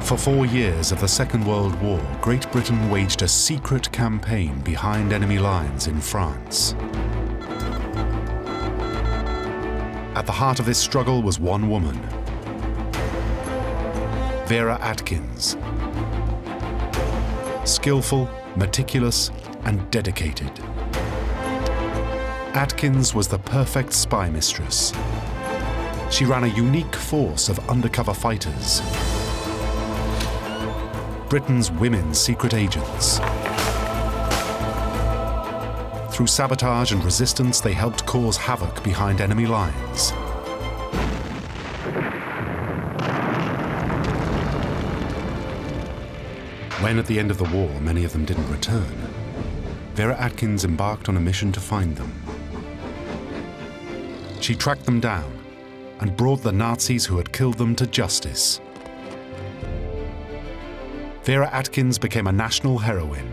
For 4 years of the Second World War, Great Britain waged a secret campaign behind enemy lines in France. At the heart of this struggle was one woman, Vera Atkins. Skillful, meticulous, and dedicated. Atkins was the perfect spy mistress. She ran a unique force of undercover fighters, Britain's women's secret agents. Through sabotage and resistance, they helped cause havoc behind enemy lines. When, at the end of the war, many of them didn't return, Vera Atkins embarked on a mission to find them. She tracked them down and brought the Nazis who had killed them to justice. Vera Atkins became a national heroine.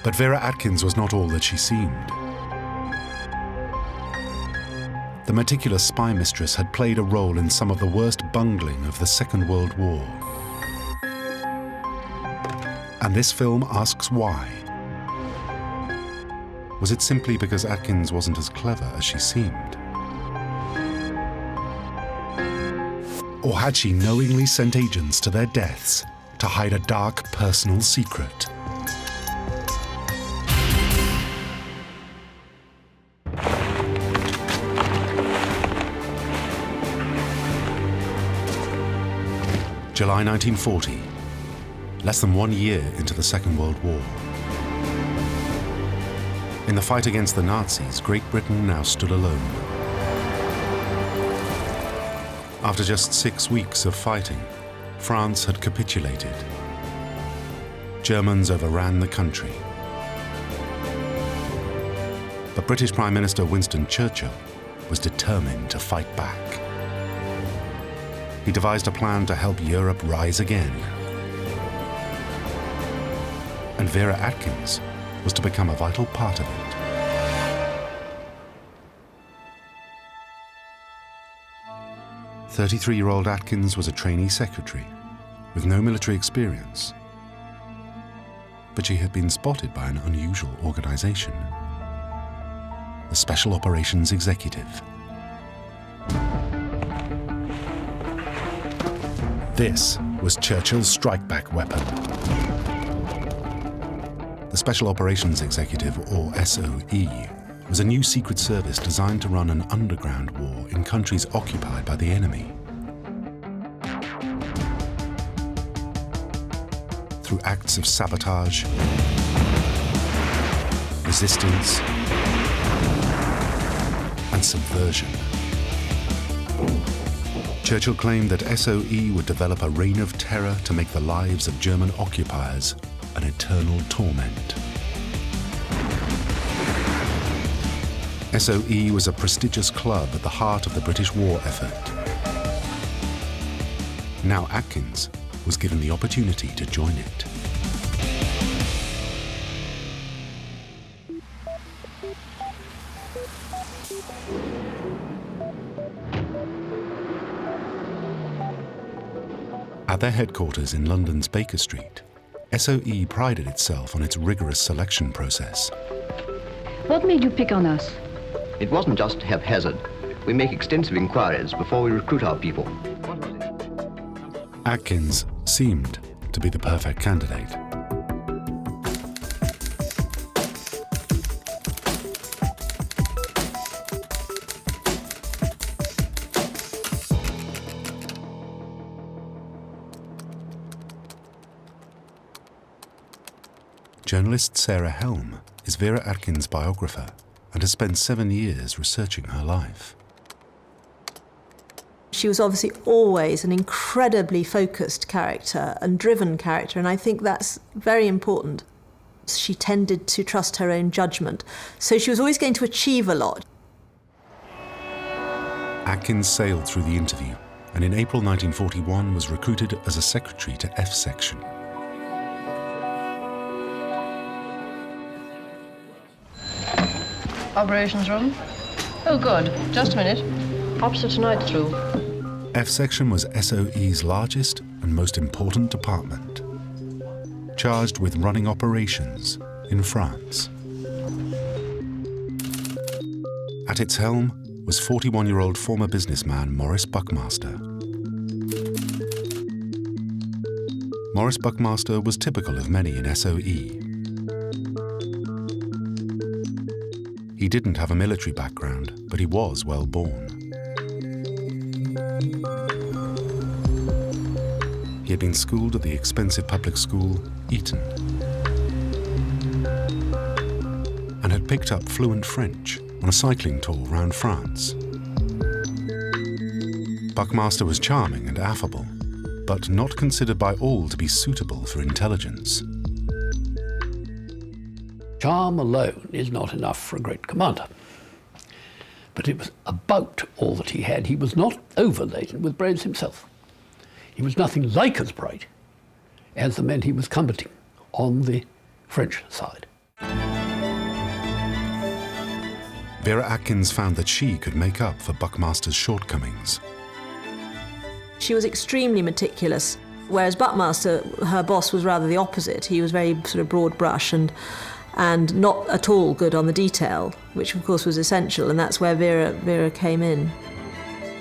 But Vera Atkins was not all that she seemed. The meticulous spy mistress had played a role in some of the worst bungling of the Second World War. And this film asks why. Was it simply because Atkins wasn't as clever as she seemed? Or had she knowingly sent agents to their deaths to hide a dark personal secret? July 1940, less than 1 year into the Second World War. In the fight against the Nazis, Great Britain now stood alone. After just 6 weeks of fighting, France had capitulated. Germans overran the country. But British Prime Minister Winston Churchill was determined to fight back. He devised a plan to help Europe rise again. And Vera Atkins was to become a vital part of it. 33-year-old Atkins was a trainee secretary with no military experience. But she had been spotted by an unusual organization, the Special Operations Executive. This was Churchill's strike-back weapon. The Special Operations Executive, or SOE, was a new secret service designed to run an underground war in countries occupied by the enemy. Through acts of sabotage, resistance, and subversion, Churchill claimed that SOE would develop a reign of terror to make the lives of German occupiers an eternal torment. SOE was a prestigious club at the heart of the British war effort. Now Atkins was given the opportunity to join it. At their headquarters in London's Baker Street, SOE prided itself on its rigorous selection process. What made you pick on us? It wasn't just haphazard. We make extensive inquiries before we recruit our people. Atkins seemed to be the perfect candidate. Journalist Sarah Helm is Vera Atkins' biographer and has spent 7 years researching her life. She was obviously always an incredibly focused character and driven character, and I think that's very important. She tended to trust her own judgment, so she was always going to achieve a lot. Atkins sailed through the interview and in April 1941 was recruited as a secretary to F Section. Operations room. Oh, good. Just a minute. Opposite night through. F section was SOE's largest and most important department, charged with running operations in France. At its helm was 41-year-old former businessman Maurice Buckmaster. Maurice Buckmaster was typical of many in SOE. He didn't have a military background, but he was well born. He had been schooled at the expensive public school, Eton, and had picked up fluent French on a cycling tour round France. Buckmaster was charming and affable, but not considered by all to be suitable for intelligence. Charm alone is not enough for a great commander. But it was about all that he had. He was not overladen with brains himself. He was nothing like as bright as the men he was combating on the French side. Vera Atkins found that she could make up for Buckmaster's shortcomings. She was extremely meticulous, whereas Buckmaster, her boss, was rather the opposite. He was very sort of broad brush and not at all good on the detail, which of course was essential, and that's where Vera came in.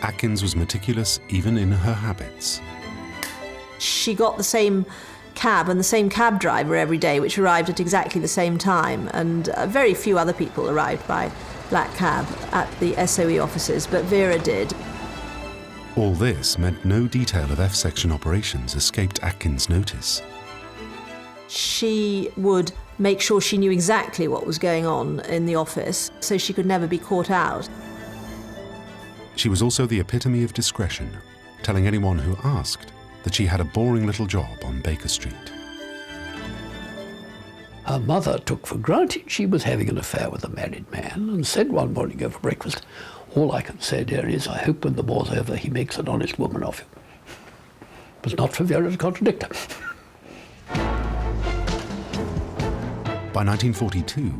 Atkins was meticulous even in her habits. She got the same cab and the same cab driver every day, which arrived at exactly the same time, and very few other people arrived by black cab at the SOE offices, but Vera did. All this meant no detail of F-section operations escaped Atkins' notice. She would make sure she knew exactly what was going on in the office, so she could never be caught out. She was also the epitome of discretion, telling anyone who asked that she had a boring little job on Baker Street. Her mother took for granted she was having an affair with a married man and said one morning over breakfast, "All I can say, dear, is I hope when the war's over he makes an honest woman of you." It was not for Vera to contradict her. By 1942,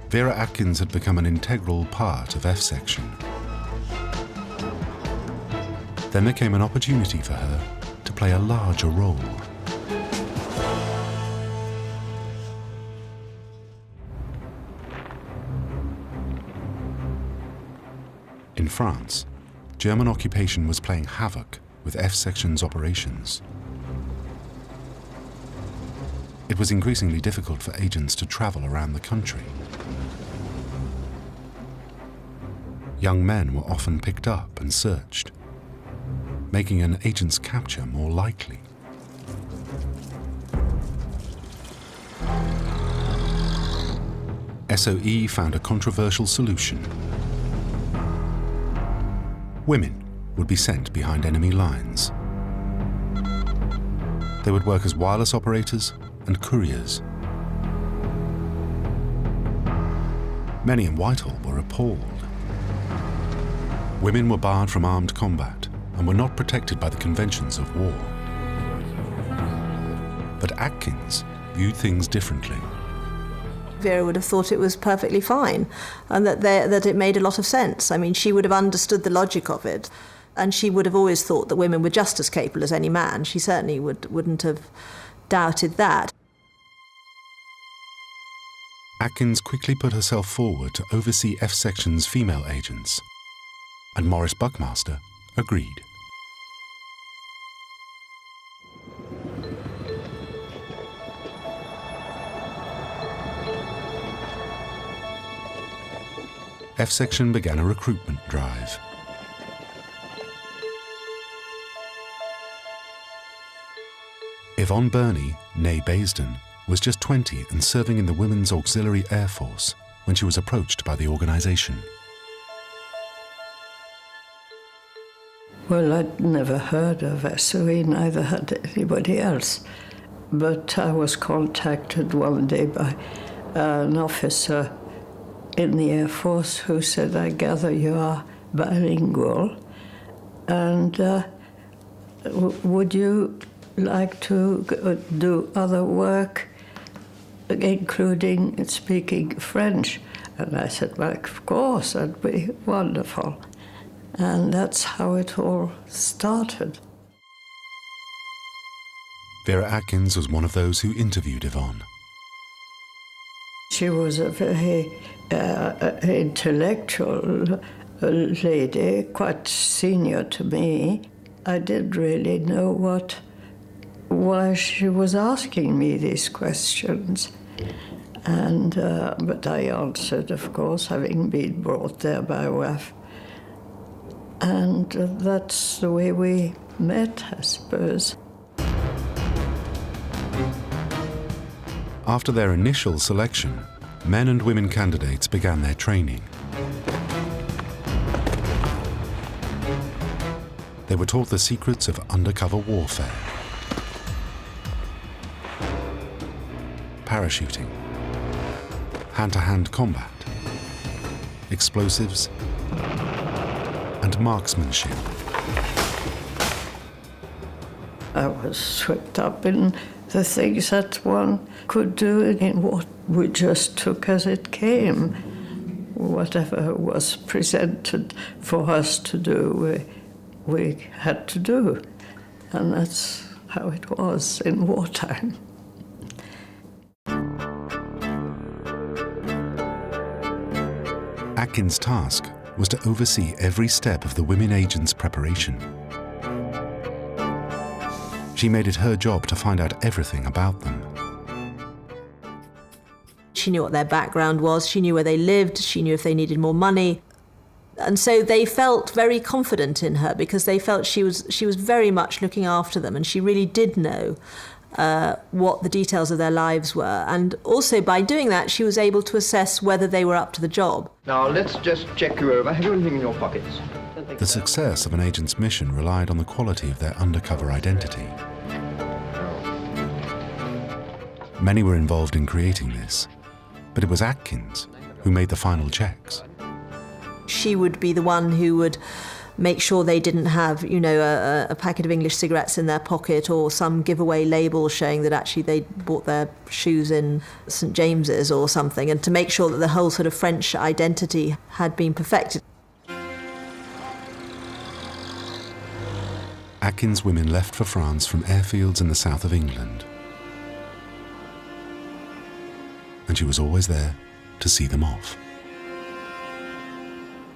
Vera Atkins had become an integral part of F-section. Then there came an opportunity for her to play a larger role. In France, German occupation was playing havoc with F-section's operations. It was increasingly difficult for agents to travel around the country. Young men were often picked up and searched, making an agent's capture more likely. SOE found a controversial solution. Women would be sent behind enemy lines. They would work as wireless operators and couriers. Many in Whitehall were appalled. Women were barred from armed combat and were not protected by the conventions of war. But Atkins viewed things differently. Vera would have thought it was perfectly fine and that it made a lot of sense. I mean, she would have understood the logic of it, and she would have always thought that women were just as capable as any man. She certainly wouldn't have doubted that. Atkins quickly put herself forward to oversee F-section's female agents, and Maurice Buckmaster agreed. F-section began a recruitment drive. Yvonne Burney, née Baisden, was just 20 and serving in the Women's Auxiliary Air Force when she was approached by the organization. Well, I'd never heard of SOE, neither had anybody else. But I was contacted one day by an officer in the Air Force who said, "I gather you are bilingual, and would you like to do other work, including speaking French?" And I said, "Well, of course, that'd be wonderful." And that's how it all started. Vera Atkins was one of those who interviewed Yvonne. She was a very intellectual lady, quite senior to me. I didn't really know why she was asking me these questions. And but I answered, of course, having been brought there by WWII. And that's the way we met, I suppose. After their initial selection, men and women candidates began their training. They were taught the secrets of undercover warfare, parachuting, hand-to-hand combat, explosives, and marksmanship. I was swept up in the things that one could do in what we just took as it came. Whatever was presented for us to do, we had to do. And that's how it was in wartime. Atkins' task was to oversee every step of the women agents' preparation. She made it her job to find out everything about them. She knew what their background was, she knew where they lived, she knew if they needed more money. And so they felt very confident in her because they felt she was very much looking after them, and she really did know what the details of their lives were. And also by doing that, she was able to assess whether they were up to the job. Now, let's just check you over. Have you anything in your pockets? The success of an agent's mission relied on the quality of their undercover identity. Many were involved in creating this, but it was Atkins who made the final checks. She would be the one who would make sure they didn't have, a packet of English cigarettes in their pocket or some giveaway label showing that actually they'd bought their shoes in St. James's or something, and to make sure that the whole sort of French identity had been perfected. Atkins' women left for France from airfields in the south of England. And she was always there to see them off.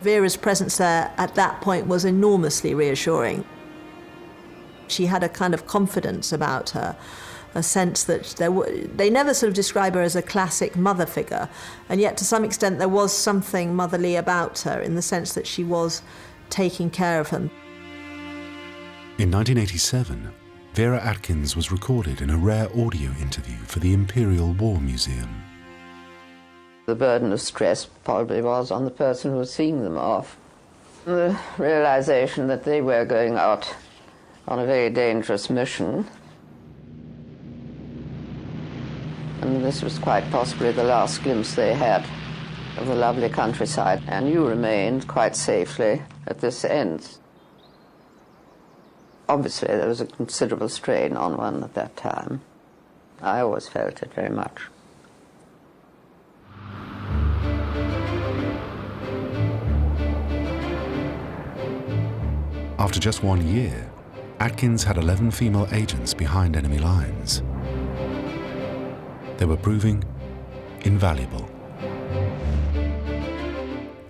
Vera's presence there at that point was enormously reassuring. She had a kind of confidence about her, a sense that they never sort of describe her as a classic mother figure, and yet to some extent there was something motherly about her in the sense that she was taking care of them. In 1987, Vera Atkins was recorded in a rare audio interview for the Imperial War Museum. The burden of stress probably was on the person who was seeing them off. The realization that they were going out on a very dangerous mission. And this was quite possibly the last glimpse they had of the lovely countryside. And you remained quite safely at this end. Obviously, there was a considerable strain on one at that time. I always felt it very much. After just 1 year, Atkins had 11 female agents behind enemy lines. They were proving invaluable.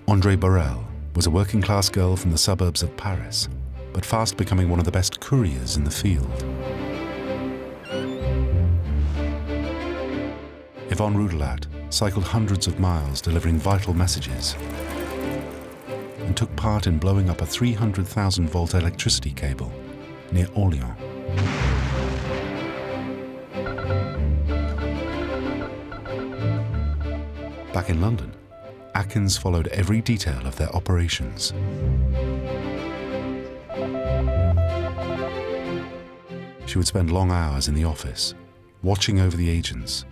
Andrée Borel was a working-class girl from the suburbs of Paris, but fast becoming one of the best couriers in the field. Yvonne Roudelat cycled hundreds of miles delivering vital messages and took part in blowing up a 300,000-volt electricity cable near Orléans. Back in London, Atkins followed every detail of their operations. She would spend long hours in the office, watching over the agents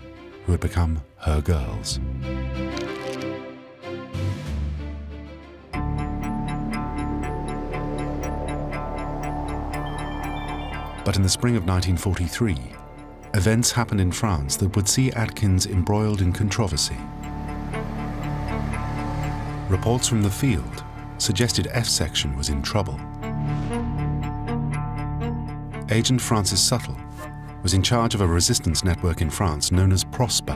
who had become her girls. But in the spring of 1943, events happened in France that would see Atkins embroiled in controversy. Reports from the field suggested F Section was in trouble. Agent Francis Suttle was in charge of a resistance network in France known as Prosper.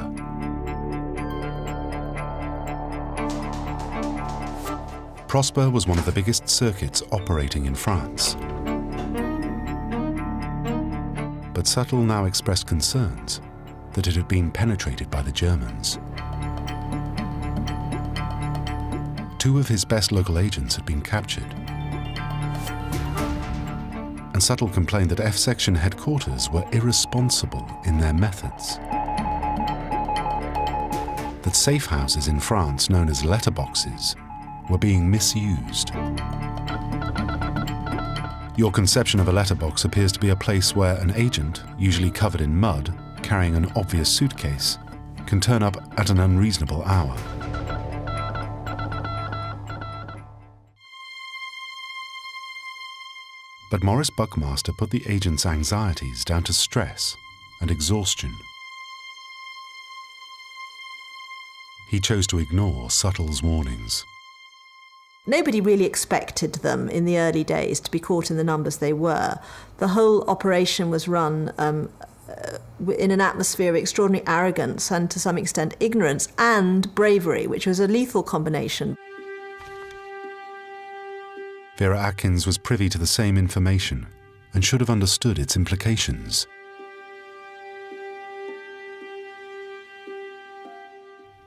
Prosper was one of the biggest circuits operating in France. But Suttle now expressed concerns that it had been penetrated by the Germans. 2 of his best local agents had been captured. And Suttle complained that F Section headquarters were irresponsible in their methods. That safe houses in France, known as letterboxes, were being misused. Your conception of a letterbox appears to be a place where an agent, usually covered in mud, carrying an obvious suitcase, can turn up at an unreasonable hour. But Maurice Buckmaster put the agent's anxieties down to stress and exhaustion. He chose to ignore Suttle's warnings. Nobody really expected them in the early days to be caught in the numbers they were. The whole operation was run in an atmosphere of extraordinary arrogance and, to some extent, ignorance and bravery, which was a lethal combination. Vera Atkins was privy to the same information and should have understood its implications.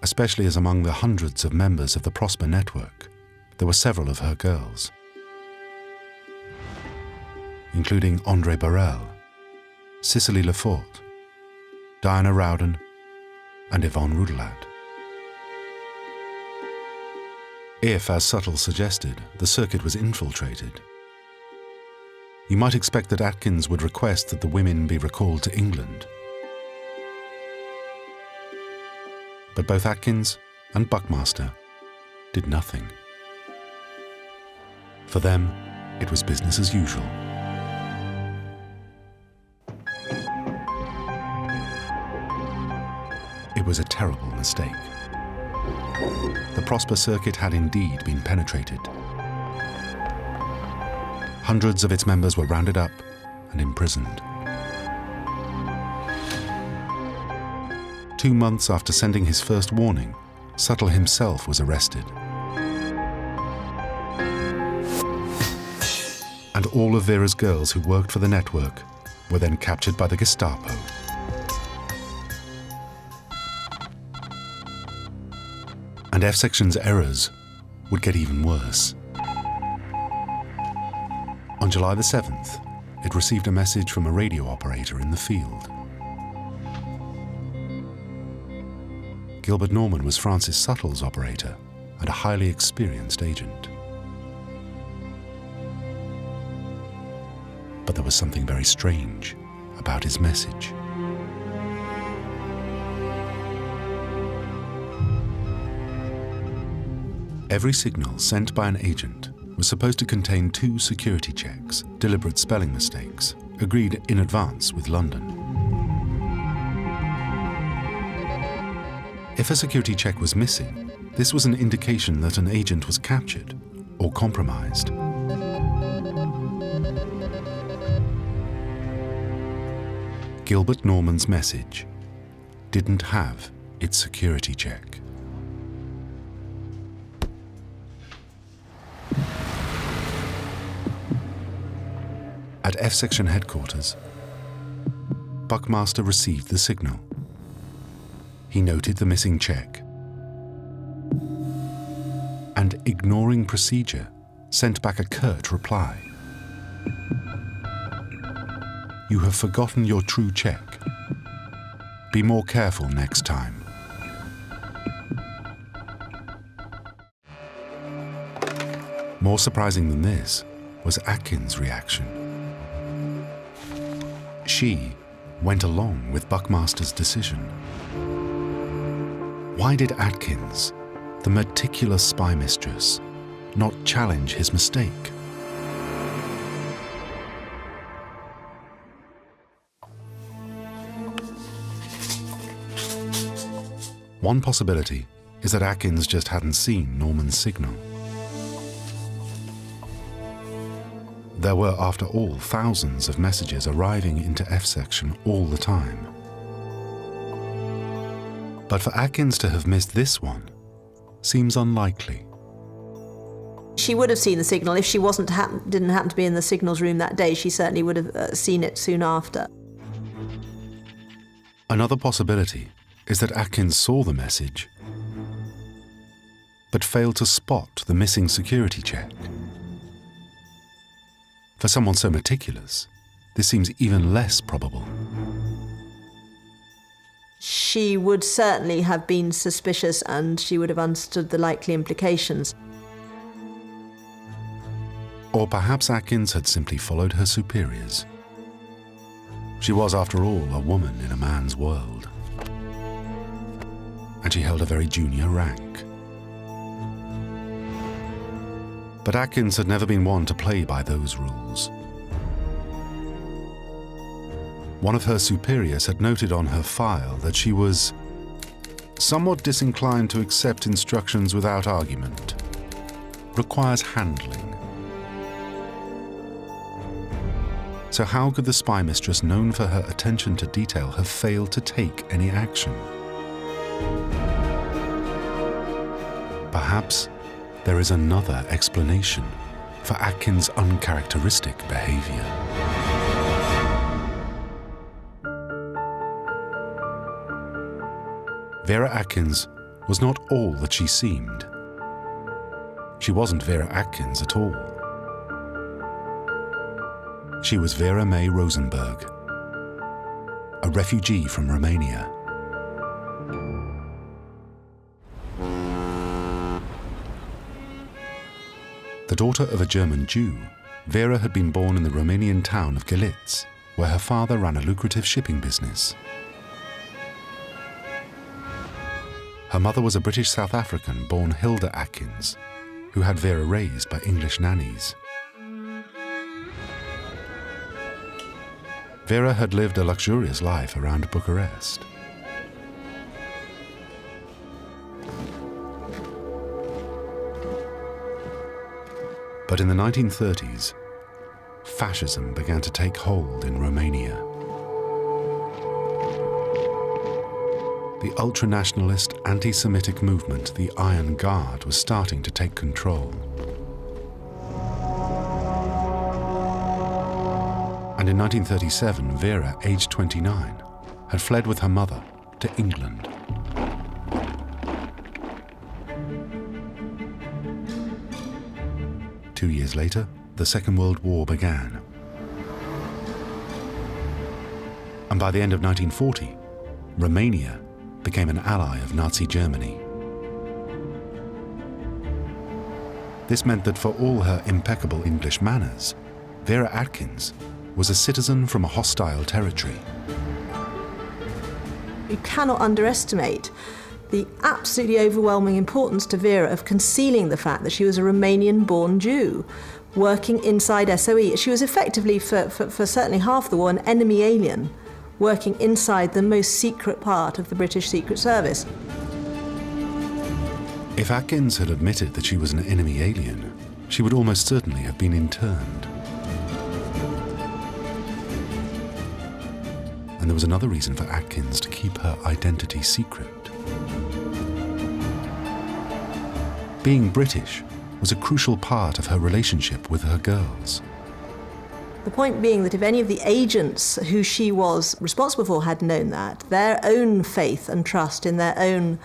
Especially as among the hundreds of members of the Prosper network, there were several of her girls, including André Borel, Cicely Lefort, Diana Rowden, and Yvonne Roudelat. If, as Suttle suggested, the circuit was infiltrated, you might expect that Atkins would request that the women be recalled to England. But both Atkins and Buckmaster did nothing. For them, it was business as usual. It was a terrible mistake. The Prosper circuit had indeed been penetrated. Hundreds of its members were rounded up and imprisoned. 2 months after sending his first warning, Suttle himself was arrested. And all of Vera's girls who worked for the network were then captured by the Gestapo. And F Section's errors would get even worse. On July the 7th, it received a message from a radio operator in the field. Gilbert Norman was Francis Suttle's operator and a highly experienced agent. But there was something very strange about his message. Every signal sent by an agent was supposed to contain 2 security checks, deliberate spelling mistakes, agreed in advance with London. If a security check was missing, this was an indication that an agent was captured or compromised. Gilbert Norman's message didn't have its security check. At F Section headquarters, Buckmaster received the signal. He noted the missing check and, ignoring procedure, sent back a curt reply. You have forgotten your true check. Be more careful next time. More surprising than this was Atkins' reaction. She went along with Buckmaster's decision. Why did Atkins, the meticulous spy mistress, not challenge his mistake? One possibility is that Atkins just hadn't seen Norman's signal. There were, after all, thousands of messages arriving into F-section all the time. But for Atkins to have missed this one seems unlikely. She would have seen the signal. If she didn't happen to be in the signals room that day, she certainly would have seen it soon after. Another possibility is that Atkins saw the message, but failed to spot the missing security check. For someone so meticulous, this seems even less probable. She would certainly have been suspicious, and she would have understood the likely implications. Or perhaps Atkins had simply followed her superiors. She was, after all, a woman in a man's world. And she held a very junior rank. But Atkins had never been one to play by those rules. One of her superiors had noted on her file that she was somewhat disinclined to accept instructions without argument, requires handling. So how could the spy mistress, known for her attention to detail, have failed to take any action? Perhaps there is another explanation for Atkins' uncharacteristic behavior. Vera Atkins was not all that she seemed. She wasn't Vera Atkins at all. She was Vera May Rosenberg, a refugee from Romania. The daughter of a German Jew, Vera had been born in the Romanian town of Galitz, where her father ran a lucrative shipping business. Her mother was a British South African born Hilda Atkins, who had Vera raised by English nannies. Vera had lived a luxurious life around Bucharest. But in the 1930s, fascism began to take hold in Romania. The ultra-nationalist, anti-Semitic movement, the Iron Guard, was starting to take control. And in 1937, Vera, aged 29, had fled with her mother to England. Two years later, the Second World War began. And by the end of 1940, Romania became an ally of Nazi Germany. This meant that for all her impeccable English manners, Vera Atkins was a citizen from a hostile territory. You cannot underestimate the absolutely overwhelming importance to Vera of concealing the fact that she was a Romanian-born Jew working inside SOE. She was effectively, for certainly half the war, an enemy alien working inside the most secret part of the British Secret Service. If Atkins had admitted that she was an enemy alien, she would almost certainly have been interned. And there was another reason for Atkins to keep her identity secret. Being British was a crucial part of her relationship with her girls. The point being that if any of the agents who she was responsible for had known that, their own faith and trust in their own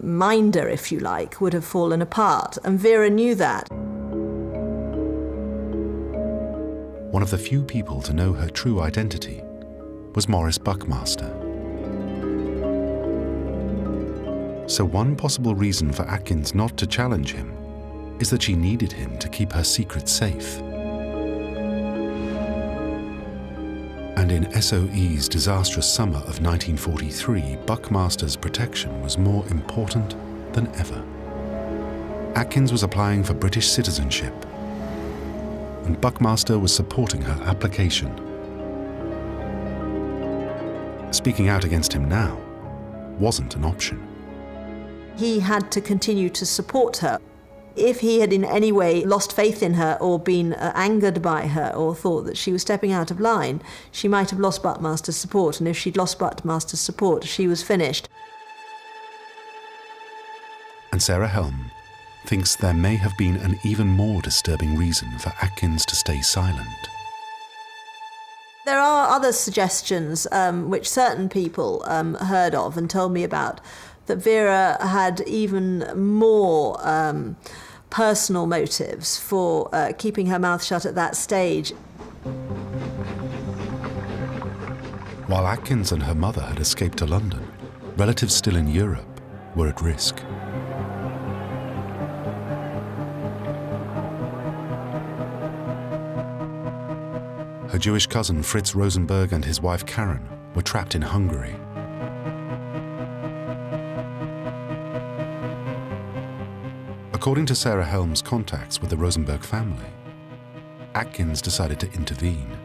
minder, if you like, would have fallen apart. And Vera knew that. One of the few people to know her true identity was Maurice Buckmaster. So one possible reason for Atkins not to challenge him is that she needed him to keep her secret safe. And in SOE's disastrous summer of 1943, Buckmaster's protection was more important than ever. Atkins was applying for British citizenship, and Buckmaster was supporting her application. Speaking out against him now wasn't an option. He had to continue to support her. If he had in any way lost faith in her or been angered by her or thought that she was stepping out of line, she might have lost Buckmaster's support, and if she'd lost Buckmaster's support, she was finished. And Sarah Helm thinks there may have been an even more disturbing reason for Atkins to stay silent. There are other suggestions which certain people heard of and told me about, that Vera had even more personal motives for keeping her mouth shut at that stage. While Atkins and her mother had escaped to London, relatives still in Europe were at risk. Her Jewish cousin Fritz Rosenberg and his wife Karen were trapped in Hungary. According to Sarah Helm's contacts with the Rosenberg family, Atkins decided to intervene.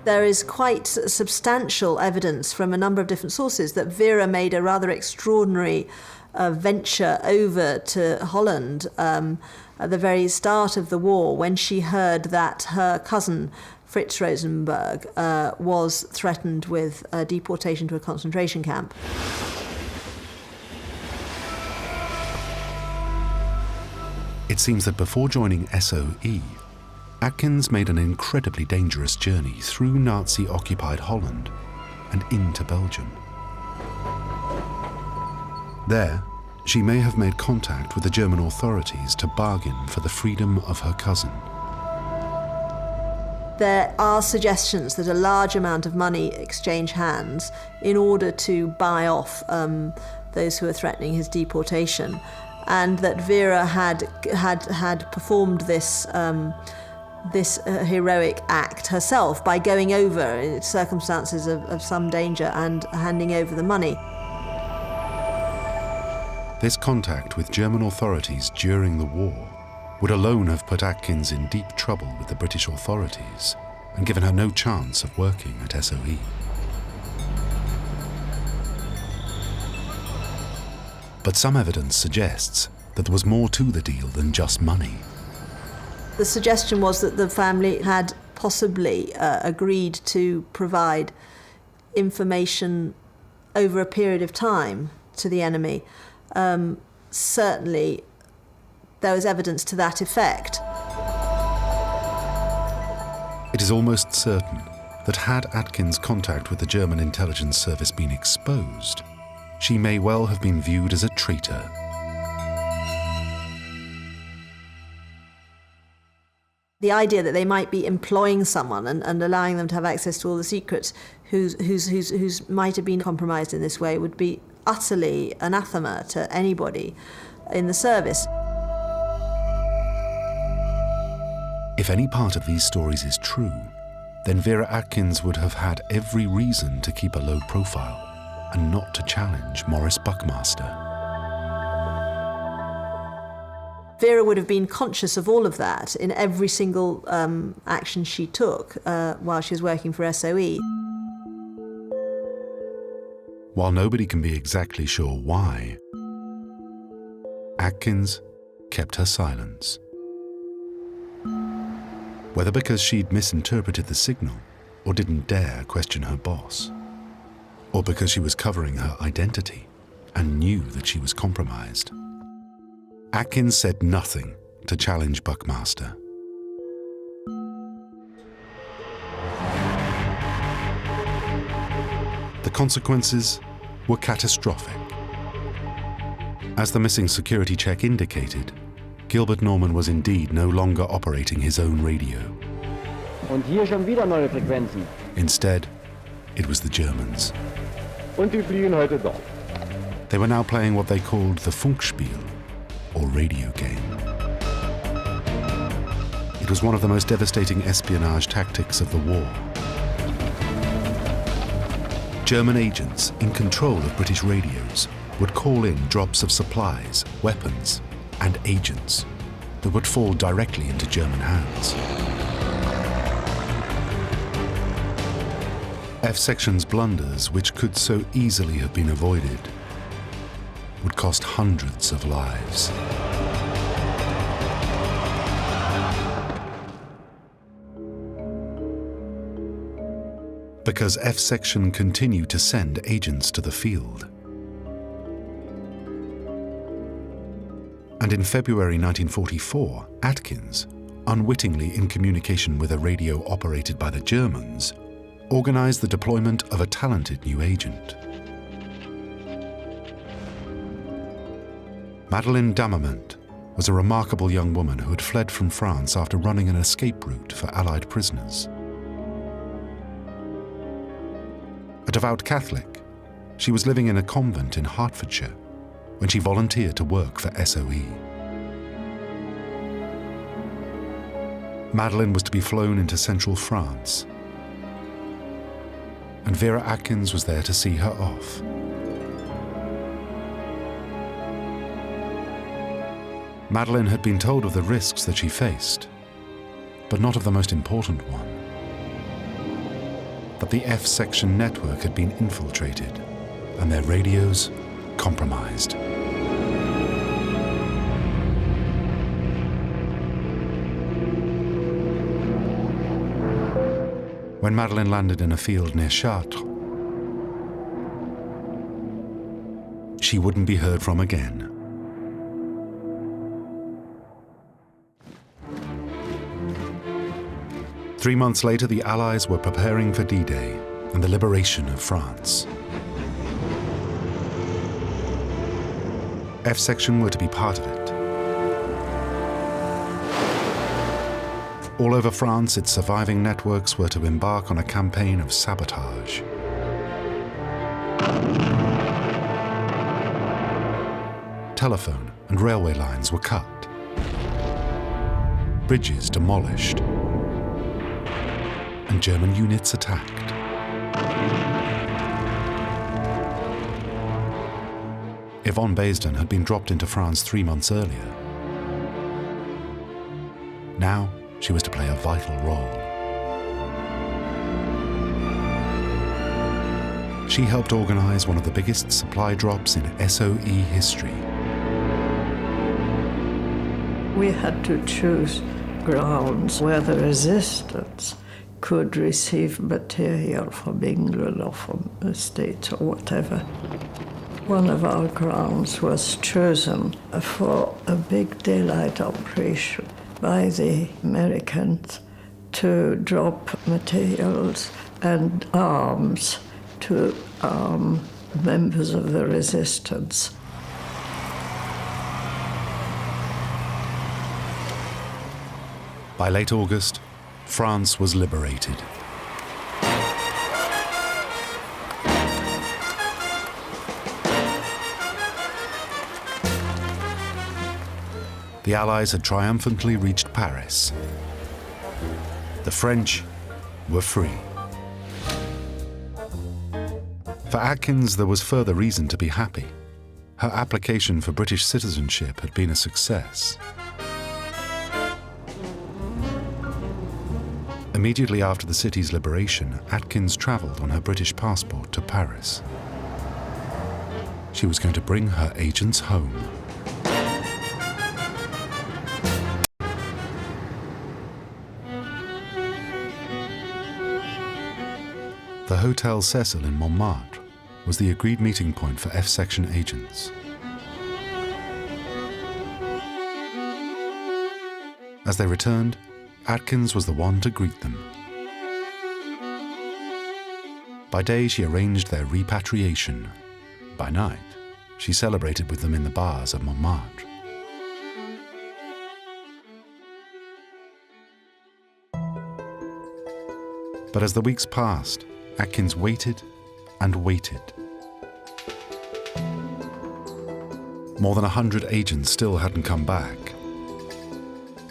There is quite substantial evidence from a number of different sources that Vera made a rather extraordinary venture over to Holland at the very start of the war, when she heard that her cousin Fritz Rosenberg was threatened with deportation to a concentration camp. It seems that before joining SOE, Atkins made an incredibly dangerous journey through Nazi-occupied Holland and into Belgium. There, she may have made contact with the German authorities to bargain for the freedom of her cousin. There are suggestions that a large amount of money exchanged hands in order to buy off those who were threatening his deportation, and that Vera had performed this heroic act herself by going over in circumstances of some danger and handing over the money. This contact with German authorities during the war would alone have put Atkins in deep trouble with the British authorities and given her no chance of working at SOE. But some evidence suggests that there was more to the deal than just money. The suggestion was that the family had possibly agreed to provide information over a period of time to the enemy. Certainly, there was evidence to that effect. It is almost certain that had Atkins' contact with the German intelligence service been exposed, she may well have been viewed as a traitor. The idea that they might be employing someone and allowing them to have access to all the secrets who's might have been compromised in this way would be utterly anathema to anybody in the service. If any part of these stories is true, then Vera Atkins would have had every reason to keep a low profile and not to challenge Maurice Buckmaster. Vera would have been conscious of all of that in every single action she took while she was working for SOE. While nobody can be exactly sure why, Atkins kept her silence. Whether because she'd misinterpreted the signal or didn't dare question her boss, or because she was covering her identity and knew that she was compromised, Atkins said nothing to challenge Buckmaster. The consequences were catastrophic. As the missing security check indicated, Gilbert Norman was indeed no longer operating his own radio. Und hier schon wieder neue Frequenzen. Instead, it was the Germans. Und die fliegen heute dort. They were now playing what they called the Funkspiel, or radio game. It was one of the most devastating espionage tactics of the war. German agents in control of British radios would call in drops of supplies, weapons, and agents that would fall directly into German hands. F-Section's blunders, which could so easily have been avoided, would cost hundreds of lives. because F Section continued to send agents to the field. And in February 1944, Atkins, unwittingly in communication with a radio operated by the Germans, organized the deployment of a talented new agent. Madeleine Damament was a remarkable young woman who had fled from France after running an escape route for Allied prisoners. A devout Catholic, she was living in a convent in Hertfordshire when she volunteered to work for SOE. Madeleine was to be flown into central France, and Vera Atkins was there to see her off. Madeleine had been told of the risks that she faced, but not of the most important one: that the F Section network had been infiltrated and their radios compromised. When Madeleine landed in a field near Chartres, she wouldn't be heard from again. Three months later, the Allies were preparing for D-Day and the liberation of France. F Section were to be part of it. All over France, its surviving networks were to embark on a campaign of sabotage. Telephone and railway lines were cut, bridges demolished, and German units attacked. Yvonne Basden had been dropped into France 3 months earlier. Now, she was to play a vital role. She helped organize one of the biggest supply drops in SOE history. We had to choose grounds where the resistance could receive material from England or from the States or whatever. One of our grounds was chosen for a big daylight operation by the Americans to drop materials and arms to arm members of the resistance. By late August, France was liberated. The Allies had triumphantly reached Paris. The French were free. For Atkins, there was further reason to be happy. Her application for British citizenship had been a success. Immediately after the city's liberation, Atkins travelled on her British passport to Paris. She was going to bring her agents home. The Hotel Cecil in Montmartre was the agreed meeting point for F Section agents. As they returned, Atkins was the one to greet them. By day, she arranged their repatriation. By night, she celebrated with them in the bars of Montmartre. But as the weeks passed, Atkins waited and waited. More than 100 agents still hadn't come back.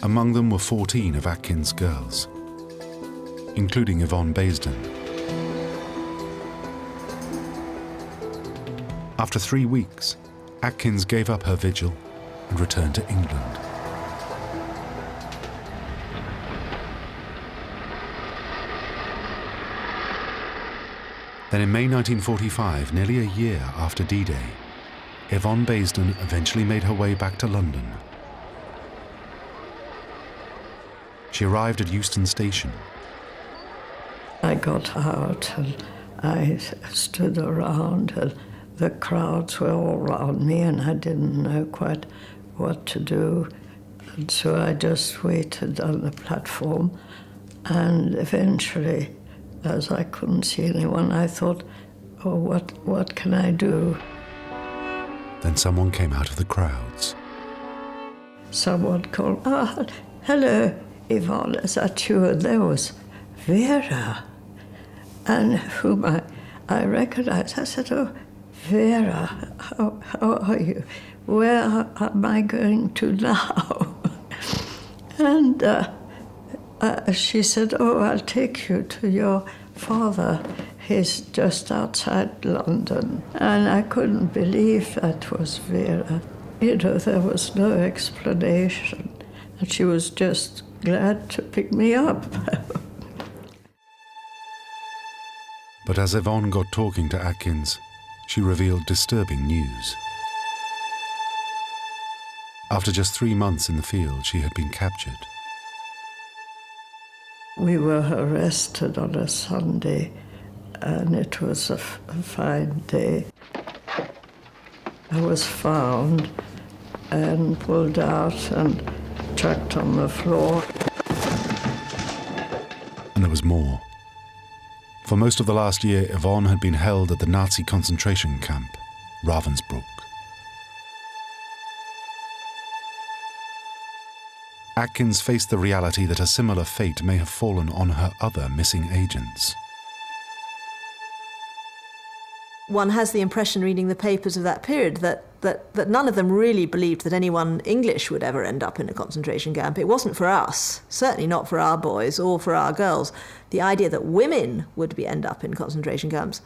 Among them were 14 of Atkins' girls, including Yvonne Basden. After 3 weeks, Atkins gave up her vigil and returned to England. Then in May 1945, nearly a year after D-Day, Yvonne Basden eventually made her way back to London. She arrived at Euston Station. I got out and I stood around, and the crowds were all around me, and I didn't know quite what to do. And so I just waited on the platform, and eventually, as I couldn't see anyone, I thought, oh, what can I do? Then someone came out of the crowds. Someone called, "Oh, hello, Yvonne, is that you?" And there was Vera, and whom I recognized. I said, "Oh, Vera, how are you? Where am I going to now?" And she said, "Oh, I'll take you to your father. He's just outside London." And I couldn't believe that was Vera. You know, there was no explanation. And she was just glad to pick me up. But as Yvonne got talking to Atkins, she revealed disturbing news. After just 3 months in the field, she had been captured. We were arrested on a Sunday, and it was a fine day. I was found and pulled out and chucked on the floor. And there was more. For most of the last year, Yvonne had been held at the Nazi concentration camp, Ravensbrück. Atkins faced the reality that a similar fate may have fallen on her other missing agents. One has the impression reading the papers of that period that none of them really believed that anyone English would ever end up in a concentration camp. It wasn't for us, certainly not for our boys or for our girls. The idea that women would end up in concentration camps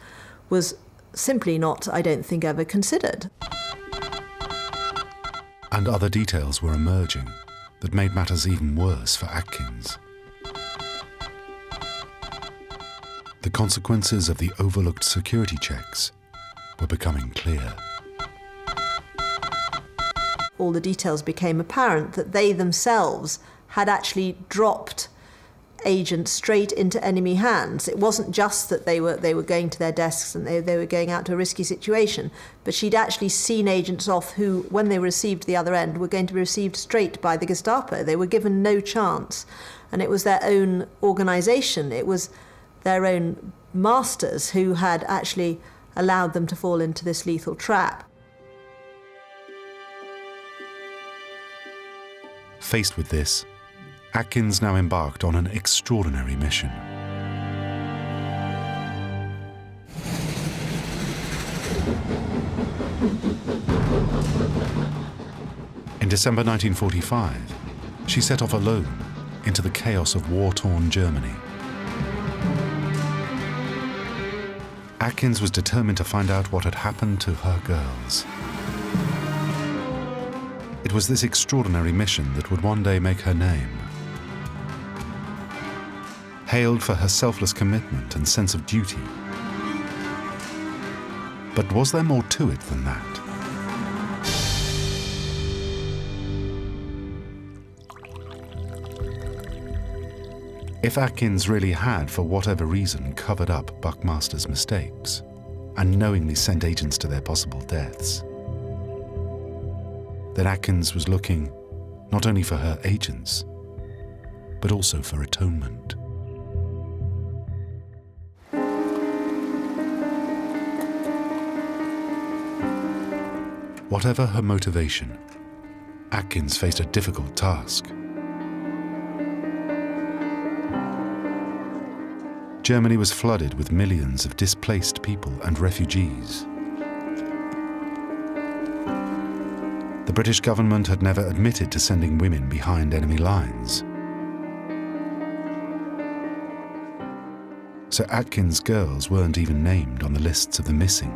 was simply not, I don't think, ever considered. And other details were emerging that made matters even worse for Atkins. The consequences of the overlooked security checks were becoming clear. All the details became apparent that they themselves had actually dropped agents straight into enemy hands. It wasn't just that they were going to their desks and they were going out to a risky situation, but she'd actually seen agents off who, when they were received at the other end, were going to be received straight by the Gestapo. They were given no chance. And it was their own organisation, it was their own masters who had actually allowed them to fall into this lethal trap. Faced with this, Atkins now embarked on an extraordinary mission. In December 1945, she set off alone into the chaos of war-torn Germany. Atkins was determined to find out what had happened to her girls. It was this extraordinary mission that would one day make her name. Hailed for her selfless commitment and sense of duty. But was there more to it than that? If Atkins really had, for whatever reason, covered up Buckmaster's mistakes and knowingly sent agents to their possible deaths, then Atkins was looking not only for her agents, but also for atonement. Whatever her motivation, Atkins faced a difficult task. Germany was flooded with millions of displaced people and refugees. The British government had never admitted to sending women behind enemy lines. So Atkins' girls weren't even named on the lists of the missing.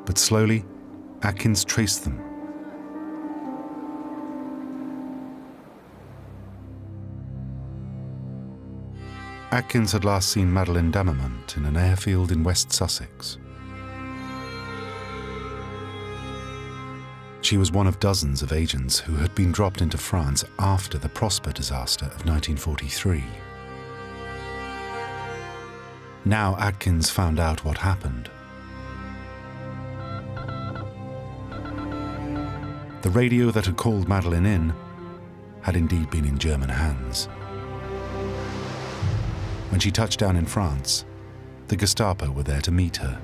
But slowly, Atkins traced them. Atkins had last seen Madeleine Dammermont in an airfield in West Sussex. She was one of dozens of agents who had been dropped into France after the Prosper disaster of 1943. Now Atkins found out what happened. The radio that had called Madeleine in had indeed been in German hands. When she touched down in France, the Gestapo were there to meet her.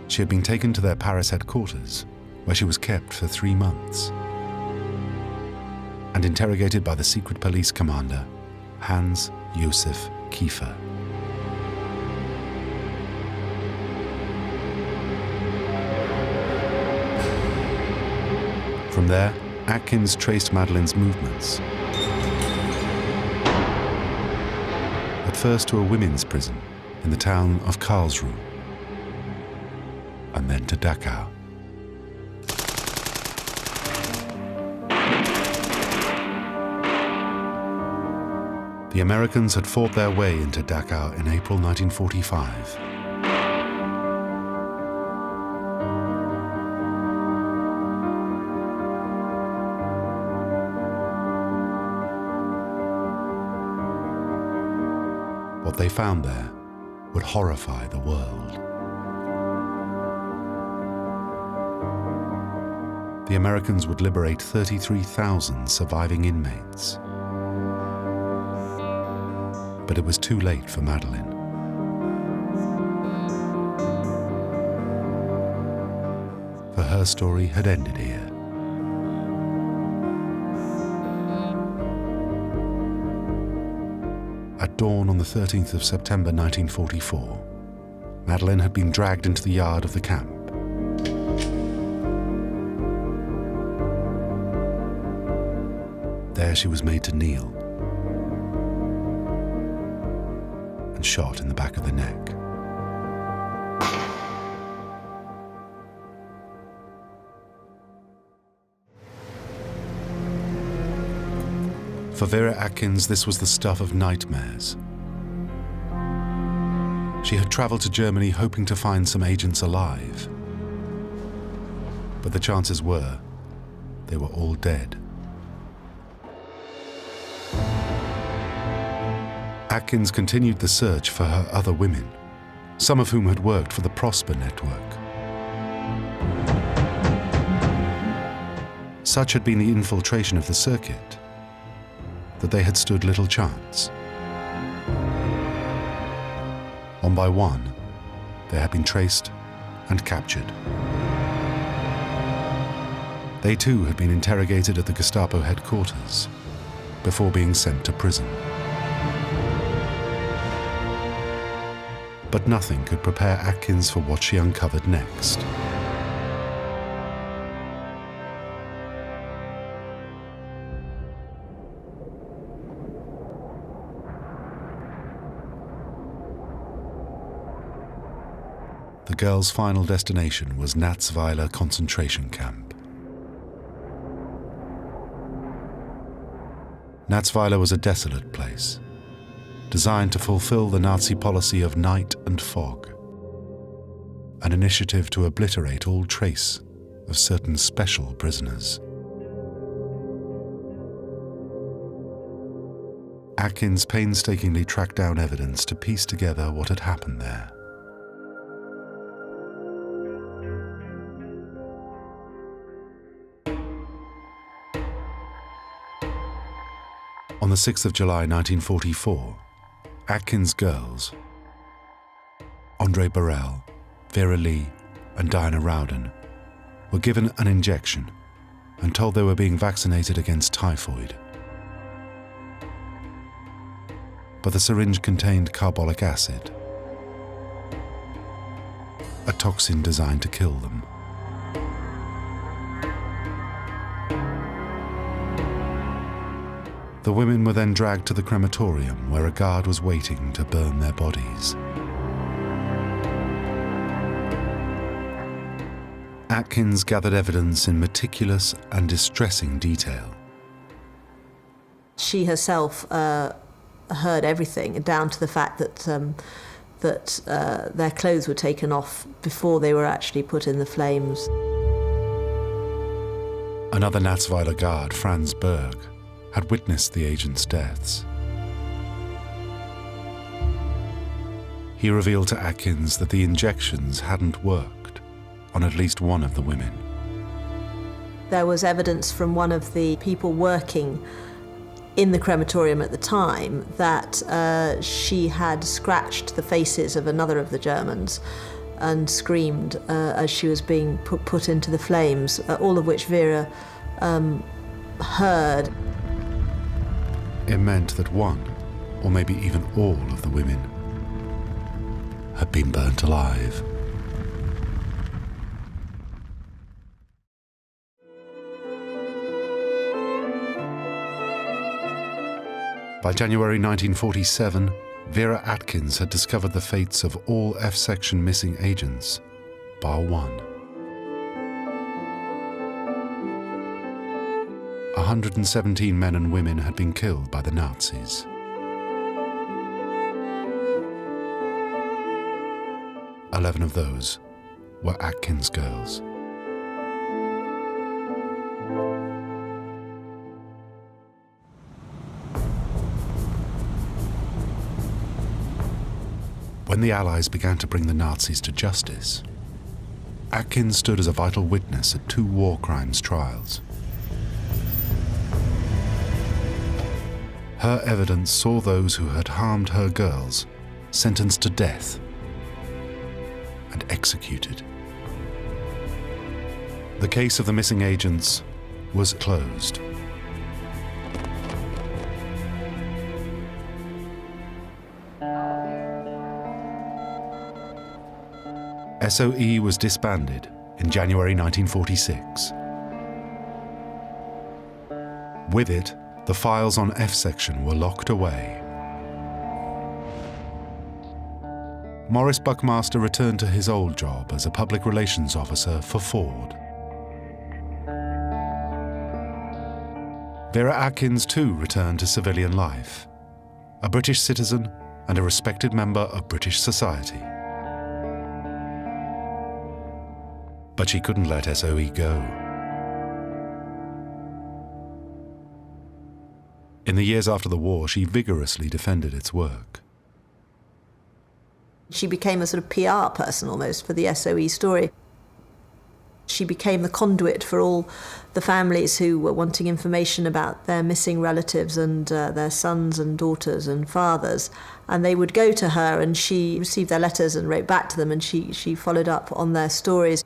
She had been taken to their Paris headquarters, where she was kept for 3 months, and interrogated by the secret police commander, Hans Josef Kiefer. From there, Atkins traced Madeleine's movements. At first to a women's prison in the town of Karlsruhe, and then to Dachau. The Americans had fought their way into Dachau in April 1945. What they found there would horrify the world. The Americans would liberate 33,000 surviving inmates. But it was too late for Madeleine. For her story had ended here. At dawn on the 13th of September 1944, Madeleine had been dragged into the yard of the camp. There she was made to kneel and shot in the back of the neck. For Vera Atkins, this was the stuff of nightmares. She had traveled to Germany hoping to find some agents alive. But the chances were they were all dead. Atkins continued the search for her other women, some of whom had worked for the Prosper network. Such had been the infiltration of the circuit that they had stood little chance. One by one, they had been traced and captured. They too had been interrogated at the Gestapo headquarters before being sent to prison. But nothing could prepare Atkins for what she uncovered next. The girl's final destination was Natzweiler concentration camp. Natzweiler was a desolate place, designed to fulfill the Nazi policy of night and fog, an initiative to obliterate all trace of certain special prisoners. Atkins painstakingly tracked down evidence to piece together what had happened there. On the 6th of July 1944, Atkins' girls, Andre Burrell, Vera Lee, and Diana Rowden, were given an injection and told they were being vaccinated against typhoid. But the syringe contained carbolic acid, a toxin designed to kill them. The women were then dragged to the crematorium, where a guard was waiting to burn their bodies. Atkins gathered evidence in meticulous and distressing detail. She herself heard everything, down to the fact that that their clothes were taken off before they were actually put in the flames. Another Natzweiler guard, Franz Berg, had witnessed the agents' deaths. He revealed to Atkins that the injections hadn't worked on at least one of the women. There was evidence from one of the people working in the crematorium at the time that she had scratched the faces of another of the Germans and screamed as she was being put into the flames, all of which Vera heard. It meant that one, or maybe even all of the women, had been burnt alive. By January 1947, Vera Atkins had discovered the fates of all F-section missing agents, bar one. 117 men and women had been killed by the Nazis. Eleven of those were Atkins girls. When the Allies began to bring the Nazis to justice, Atkins stood as a vital witness at 2 war crimes trials. Her evidence saw those who had harmed her girls sentenced to death and executed. The case of the missing agents was closed. SOE was disbanded in January 1946. With it, the files on F-section were locked away. Morris Buckmaster returned to his old job as a public relations officer for Ford. Vera Atkins too returned to civilian life, a British citizen and a respected member of British society. But she couldn't let SOE go. In the years after the war, she vigorously defended its work. She became a sort of PR person almost for the SOE story. She became the conduit for all the families who were wanting information about their missing relatives and their sons and daughters and fathers. And they would go to her and she received their letters and wrote back to them, and she followed up on their stories.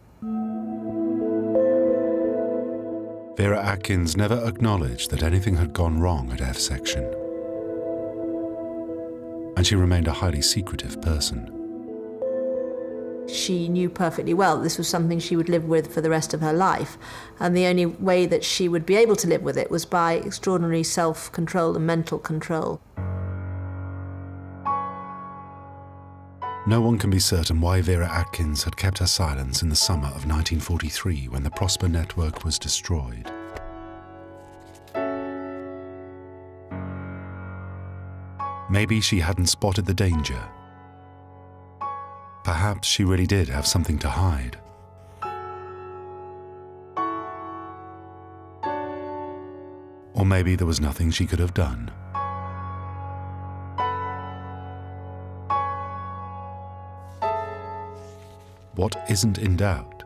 Vera Atkins never acknowledged that anything had gone wrong at F-section. And she remained a highly secretive person. She knew perfectly well this was something she would live with for the rest of her life, and the only way that she would be able to live with it was by extraordinary self-control and mental control. No one can be certain why Vera Atkins had kept her silence in the summer of 1943 when the Prosper network was destroyed. Maybe she hadn't spotted the danger. Perhaps she really did have something to hide. Or maybe there was nothing she could have done. What isn't in doubt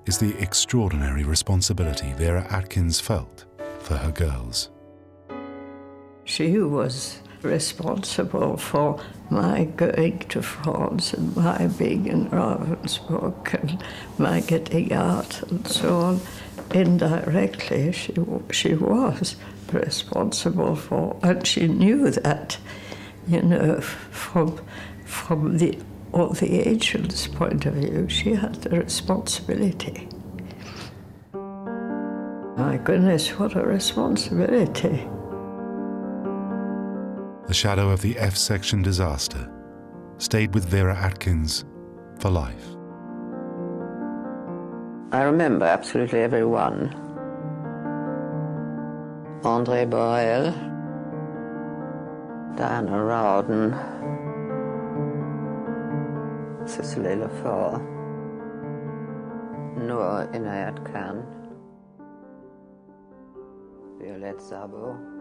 is the extraordinary responsibility Vera Atkins felt for her girls. She was responsible for my going to France and my being in Ravensbrück and my getting out and so on. Indirectly, she was responsible for, and she knew that, you know, from all the agent's point of view, she had the responsibility. My goodness, what a responsibility. The shadow of the F-section disaster stayed with Vera Atkins for life. I remember absolutely everyone. André Borel, Diana Rowden, Cicely Lafort, Noor Inayat Khan, Violette Szabo,